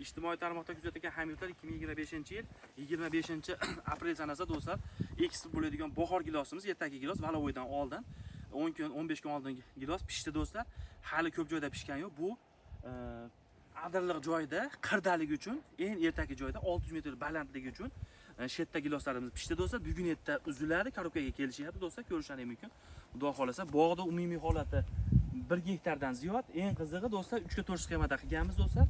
ijtimoiy tarmoqda kuzatgan hamyurtlar 2025-yil 25-aprel sanasi do'stlar eksport bo'ladigan bahor gilosimiz, ertaki gilos Valovoydan oldin 10 kun 15 kun oldin gilos pishdi do'stlar. Hali ko'p joyda pishgan yo'q. Bu adirliq joyda, qirdaligi uchun, eng ertaki joyda 600 metr balandligi uchun shetda giloslarimiz pishdi do'stlar. Bugun erta uziladi, korobkaga kelishyapti do'stlar, ko'rishlaringiz mumkin. Xudo xolasa, bog'da umumiy holati 1 gektardan ziyod. Eng qizig'i do'stlar 3 ga 4 sxemada qilganmiz do'stlar.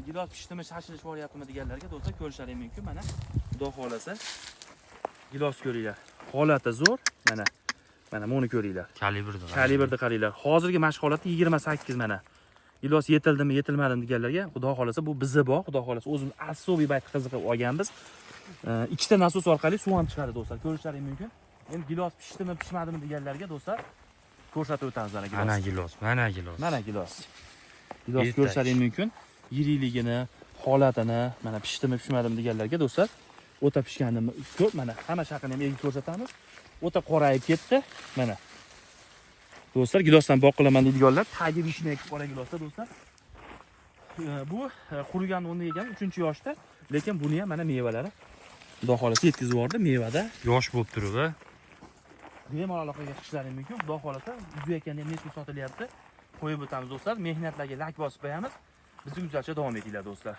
Gilos pishdimi, shashilish boryaptimi deganlarga do'stlar ko'rishlaringiz mumkin. Mana Xudo xolasa gilos ko'ringlar. Holati zo'r. Mana buni ko'ringlar. Kalibrni qaranglar. Hozirgi mashq holati 28 mana. Gilos yetildimi, yetilmadimi deganlarga Xudo xolasa bu bizi bor. Xudo xolasa o'zimiz asosiy bayt qiziqib olganmiz. Ikkita nasos orqali suv ham chiqadi do'stlar. Ko'rishlaringiz mumkin. Endi gilos pishdimi, pishmadimi deganlarga do'stlar ko'rsatib o'tamiz mana gilos. Mana gilos. Gilos ko'rishlaringiz mumkin. Yiriligini, holatini, mana pishdimi, pishmadimi deganlarga do'stlar o'ta pishganini ko'p, mana hamma shaqini ham egib ko'rsatamiz. O'ta qorayib ketdi. Mana. Do'stlar, gilosdan boqilaman deydiganlar, tagi vishnek qora gilosda do'stlar. Bu qurigan o'rni yegan 3-yoshda, lekin buni ham mana mevalari Xudo xolasa yetkazib yubordi, mevada yosh bo'lib turib, bemalol aloqaga chiqishlaringiz mumkin. Xudo xolasa, uzayotganda ham necha sotilyapti. Qo'yib o'tamiz do'stlar. Mehnatlarga lak bosib qo'yamiz. Bizni kuzatishda davom etinglar do'stlar.